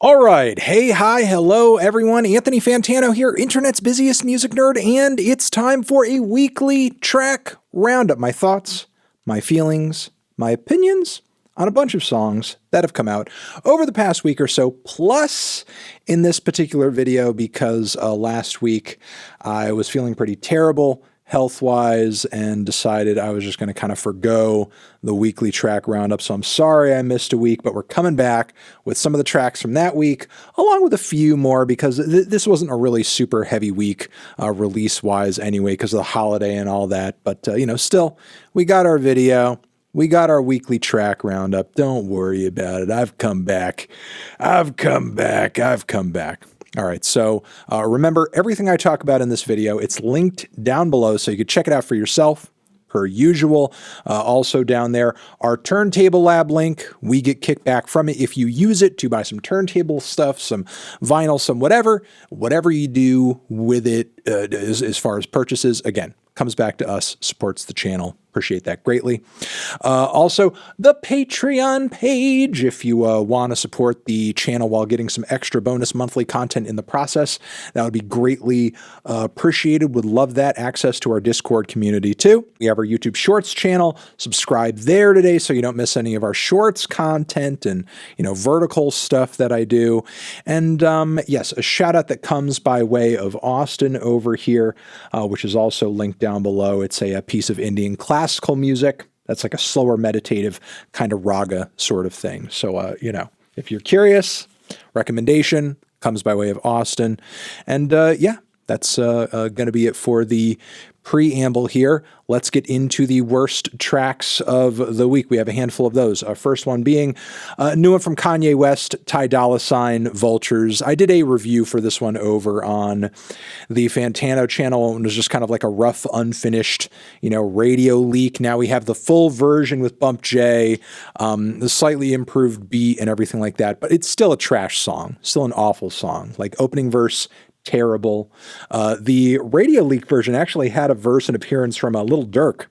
All right. Hey, hi, hello, everyone. Anthony Fantano here, internet's busiest music nerd, and it's time for a weekly track roundup. My thoughts, my feelings, my opinions on a bunch of songs that have come out over the past week or so, plus in this particular video because last week I was feeling pretty terrible health-wise and decided I was just going to kind of forgo the weekly track roundup. So I'm sorry I missed a week, but we're coming back with some of the tracks from that week, along with a few more because this wasn't a really super heavy week release-wise anyway because of the holiday and all that. But, still, we got our video. We got our weekly track roundup. Don't worry about it. I've come back. I've come back. All right, so remember, everything I talk about in this video, it's linked down below, so you can check it out for yourself, per usual. Also down there, our Turntable Lab link. We get kickback from it if you use it to buy some turntable stuff, some vinyl, some whatever you do with it as far as purchases, again, comes back to us, supports the channel. Appreciate that greatly. Also, the Patreon page, if you want to support the channel while getting some extra bonus monthly content in the process, that would be greatly appreciated. Would love that. Access to our Discord community too. We have our YouTube Shorts channel. Subscribe there today so you don't miss any of our Shorts content and, vertical stuff that I do. And yes, a shout out that comes by way of Austin over here, which is also linked down below. It's a piece of Indian classical music. That's like a slower meditative kind of raga sort of thing. So, if you're curious, recommendation comes by way of Austin. And yeah, that's going to be it for the preamble here. Let's get into the worst tracks of the week. We have a handful of those. First one being a new one from Kanye West, Ty Dolla $ign, Vultures. I did a review for this one over on the Fantano channel, and it was just kind of like a rough, unfinished, radio leak. Now we have the full version with Bump J, the slightly improved beat and everything like that, but it's still a trash song, still an awful song. Like opening verse, terrible. The radio leak version actually had a verse and appearance from a Lil Durk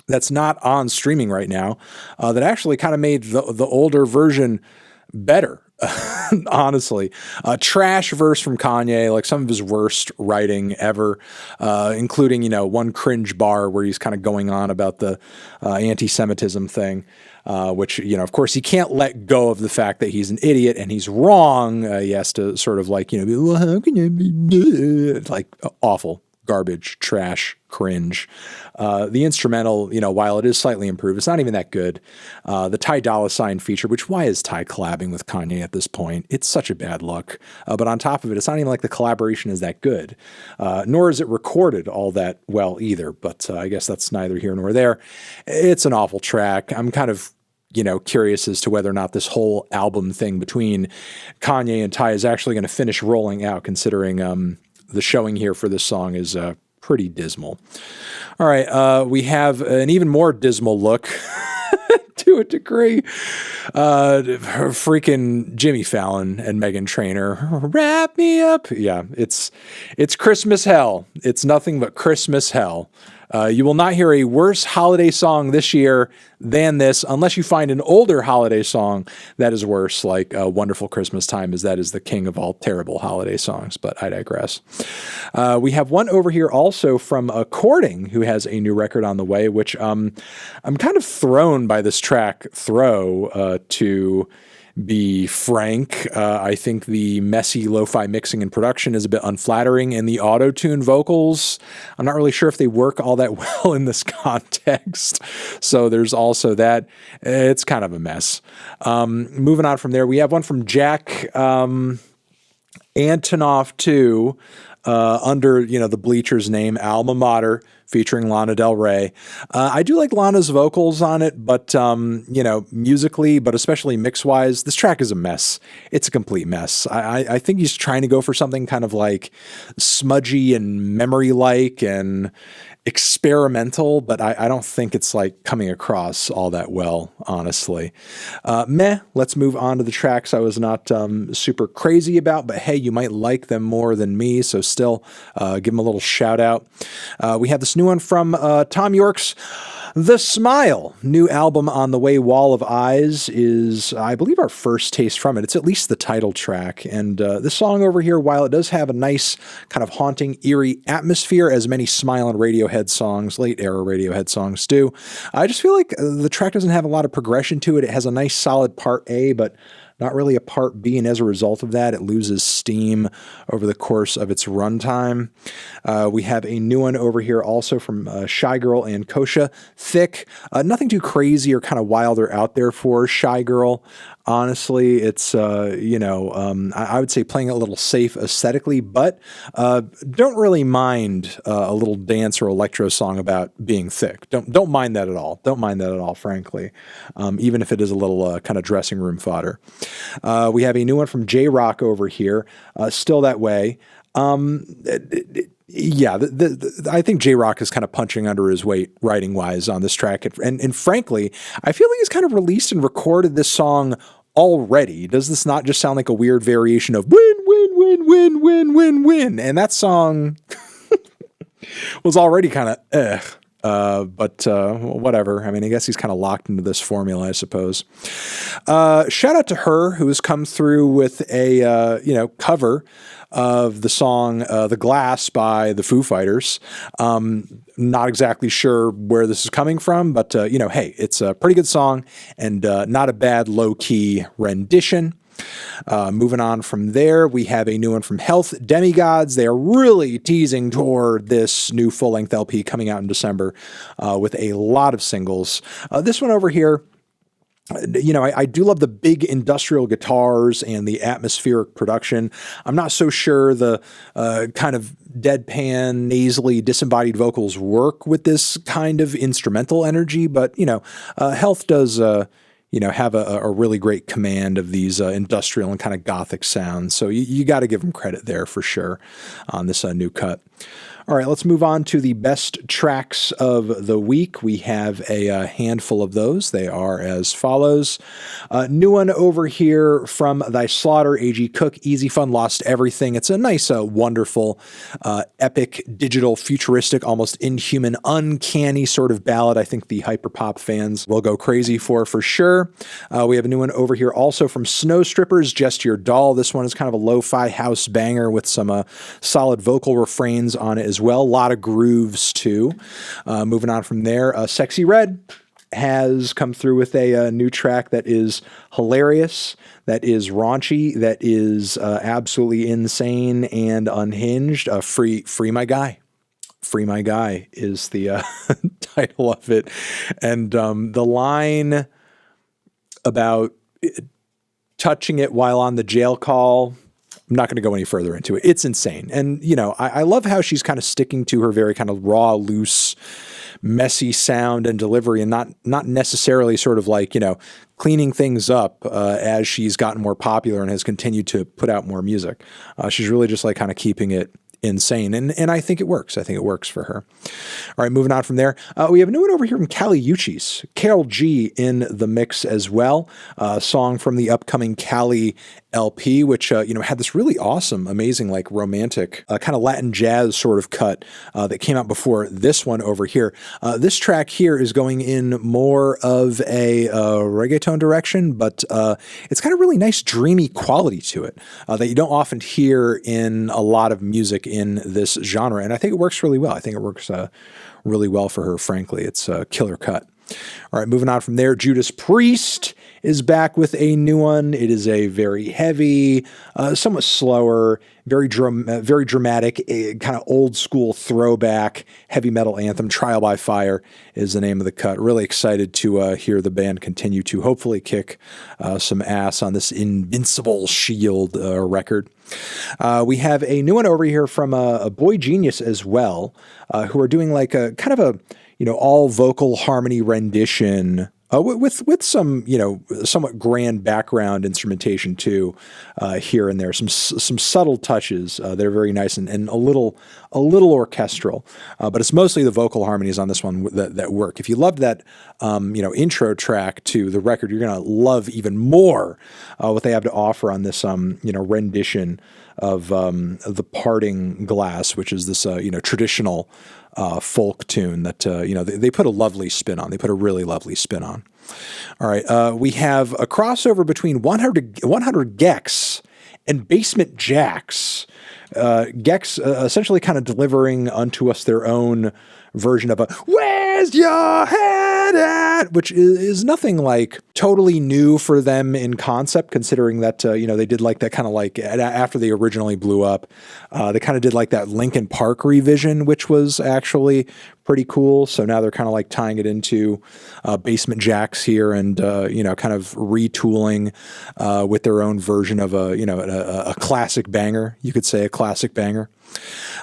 that's not on streaming right now, that actually kind of made the older version better. Honestly, a trash verse from Kanye, like some of his worst writing ever, including, one cringe bar where he's kind of going on about the anti-Semitism thing. Which, of course, he can't let go of the fact that he's an idiot and he's wrong. He has to sort of like, be, well, how can you be like awful, garbage, trash, cringe. The instrumental, while it is slightly improved, it's not even that good. The Ty Dolla $ign feature, which why is Ty collabing with Kanye at this point? It's such a bad look. But on top of it, it's not even like the collaboration is that good, nor is it recorded all that well either. But I guess that's neither here nor there. It's an awful track. I'm kind of curious as to whether or not this whole album thing between Kanye and Ty is actually going to finish rolling out, considering the showing here for this song is pretty dismal. All right, we have an even more dismal look to a degree. Freaking Jimmy Fallon and Meghan Trainor, wrap me up. Yeah, it's Christmas hell. It's nothing but Christmas hell. You will not hear a worse holiday song this year than this, unless you find an older holiday song that is worse, like Wonderful Christmas Time, as that is the king of all terrible holiday songs, but I digress. We have one over here also from Courting, who has a new record on the way, which I'm kind of thrown by this track, to be frank. I think the messy lo-fi mixing and production is a bit unflattering, and the auto-tune vocals, I'm not really sure if they work all that well in this context. So there's also that. It's kind of a mess. Moving on from there, we have one from Jack Antonoff too, under the Bleachers name, Alma Mater, featuring Lana Del Rey. I do like Lana's vocals on it, but, musically, but especially mix-wise, this track is a mess. It's a complete mess. I think he's trying to go for something kind of like smudgy and memory-like and experimental, but I don't think it's like coming across all that well, honestly. Meh. Let's move on to the tracks I was not super crazy about, but hey, you might like them more than me, so still give them a little shout out. We have the this new one from Tom York's The Smile, new album on the way. Wall of Eyes is, I believe, our first taste from it. It's at least the title track. And this song over here, while it does have a nice kind of haunting, eerie atmosphere, as many Smilin' Radiohead songs, late era Radiohead songs do, I just feel like the track doesn't have a lot of progression to it. It has a nice solid part A, but not really a part B, and as a result of that, it loses steam over the course of its runtime. We have a new one over here also from Shygirl and Cosha, Thick. Nothing too crazy or kind of wild or out there for Shygirl. Honestly, it's, I would say playing it a little safe aesthetically, but don't really mind a little dance or electro song about being thick. Don't mind that at all. Don't mind that at all, frankly, even if it is a little kind of dressing room fodder. We have a new one from J-Rock over here, Still That Way. Yeah, I think J-Rock is kind of punching under his weight writing-wise on this track. And frankly, I feel like he's kind of released and recorded this song already. Does this not just sound like a weird variation of win, win, win, win, win, win, win? And that song was already kind of but whatever. I mean, I guess he's kind of locked into this formula, I suppose. Shout out to H.E.R, who has come through with a cover of the song The Glass by the Foo Fighters. Not exactly sure where this is coming from, but hey, it's a pretty good song and not a bad low-key rendition. Moving on from there, we have a new one from Health, Demigods. They are really teasing toward this new full-length LP coming out in December with a lot of singles. This one over here, I do love the big industrial guitars and the atmospheric production. I'm not so sure the kind of deadpan, nasally, disembodied vocals work with this kind of instrumental energy, but, Health does... have a really great command of these industrial and kind of gothic sounds. So you got to give them credit there for sure on this new cut. All right, let's move on to the best tracks of the week. We have a handful of those. They are as follows. New one over here from Thy Slaughter, A.G. Cook, EASYFUN, Lost Everything. It's a nice, wonderful, epic, digital, futuristic, almost inhuman, uncanny sort of ballad I think the hyperpop fans will go crazy for sure. We have a new one over here also from Snow Strippers, Just Your Doll. This one is kind of a lo-fi house banger with some solid vocal refrains on it as well. A lot of grooves too. Moving on from there, Sexyy Red has come through with a new track that is hilarious, that is raunchy, that is absolutely insane and unhinged. Free My Guy. Free My Guy is the title of it. And the line about touching it while on the jail call, I'm not going to go any further into it. It's insane. And, I love how she's kind of sticking to her very kind of raw, loose, messy sound and delivery and not necessarily sort of like, cleaning things up as she's gotten more popular and has continued to put out more music. She's really just like kind of keeping it insane. And I think it works. I think it works for her. All right, moving on from there. We have a new one over here from Uchis. Karol G in the mix as well. A song from the upcoming Cali LP, which, had this really awesome, amazing, like romantic, kind of Latin jazz sort of cut that came out before this one over here. This track here is going in more of a reggaeton direction, but it's kind of really nice, dreamy quality to it that you don't often hear in a lot of music in this genre. And I think it works really well. I think it works really well for her, frankly. It's a killer cut. All right, moving on from there, Judas Priest is back with a new one. It is a very heavy, somewhat slower, very dramatic, kind of old school throwback heavy metal anthem. Trial by Fire is the name of the cut. Really excited to hear the band continue to hopefully kick some ass on this Invincible Shield record. We have a new one over here from a boygenius as well, who are doing like a kind of a all vocal harmony rendition with some, somewhat grand background instrumentation too, here and there. Some subtle touches that are very nice and a little orchestral, but it's mostly the vocal harmonies on this one that work. If you loved that, intro track to the record, you're gonna love even more what they have to offer on this, rendition of the Parting Glass, which is this, traditional folk tune that, they put a lovely spin on. They put a really lovely spin on. All right. We have a crossover between 100 gecs and Basement Jaxx. Gecs essentially kind of delivering unto us their own version of a "Where's your head at?" which is nothing like totally new for them in concept, considering that, they did like that kind of like after they originally blew up, they kind of did like that Linkin Park revision, which was actually pretty cool. So now they're kind of like tying it into Basement Jaxx here and, kind of retooling with their own version of a classic banger. You could say a classic banger.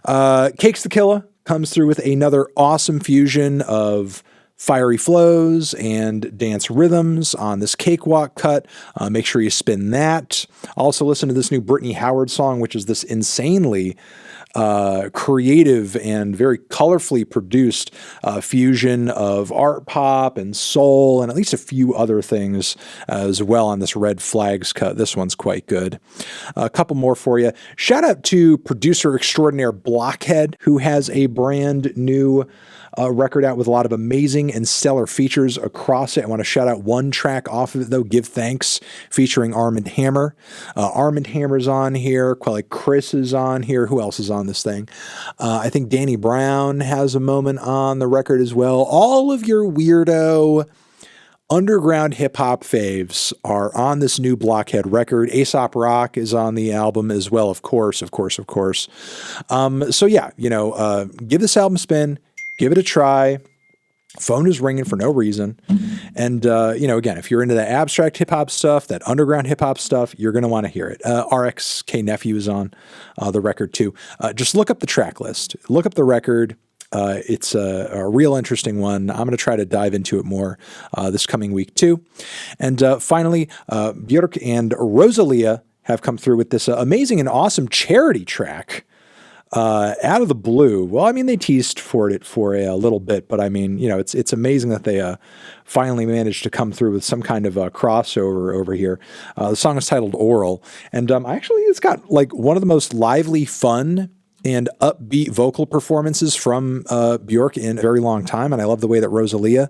Cakes the Killa comes through with another awesome fusion of fiery flows and dance rhythms on this Cakewalk cut. Make sure you spin that. Also listen to this new Brittany Howard song, which is this insanely creative and very colorfully produced fusion of art pop and soul and at least a few other things as well on this Red Flags cut. This one's quite good. A couple more for you. Shout out to producer extraordinaire Blockhead, who has a brand new record out with a lot of amazing and stellar features across it. I want to shout out one track off of it, though, Give Thanks, featuring Armand Hammer. Armand Hammer's on here. Like Chris is on here. Who else is on this thing? I think Danny Brown has a moment on the record as well. All of your weirdo underground hip-hop faves are on this new Blockhead record. A$AP Rock is on the album as well, of course. So yeah, give this album a spin. Give it a try. Phone is ringing for no reason. And, again, if you're into the abstract hip-hop stuff, that underground hip-hop stuff, you're going to want to hear it. RXK Nephew is on the record, too. Just look up the track list. Look up the record. It's a real interesting one. I'm going to try to dive into it more this coming week, too. And finally, Björk and Rosalía have come through with this amazing and awesome charity track. Out of the blue. Well, I mean, they teased for it for a little bit, but I mean, it's amazing that they finally managed to come through with some kind of a crossover over here. The song is titled Oral, and actually it's got like one of the most lively, fun, and upbeat vocal performances from Björk in a very long time, and I love the way that Rosalía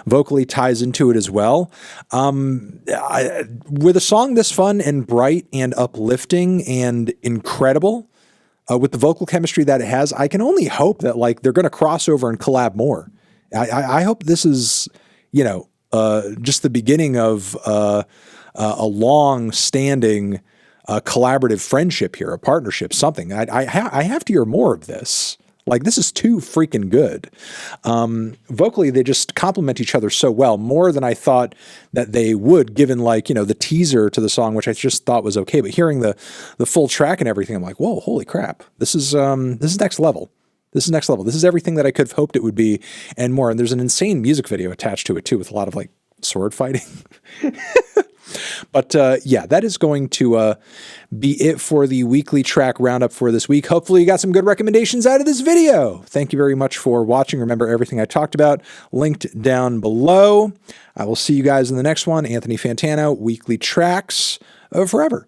vocally ties into it as well. With a song this fun and bright and uplifting and incredible, with the vocal chemistry that it has, I can only hope that like they're going to cross over and collab more. I hope this is, just the beginning of a long-standing collaborative friendship here, a partnership, something. I have to hear more of this. Like, this is too freaking good. Vocally, they just complement each other so well, more than I thought that they would, given like, the teaser to the song, which I just thought was okay. But hearing the full track and everything, I'm like, whoa, holy crap. This is next level. This is next level. This is everything that I could have hoped it would be and more. And there's an insane music video attached to it too, with a lot of like sword fighting. But yeah, that is going to be it for the weekly track roundup for this week. Hopefully you got some good recommendations out of this video. Thank you very much for watching. Remember, everything I talked about linked down below. I will see you guys in the next one. Anthony Fantano, weekly tracks forever.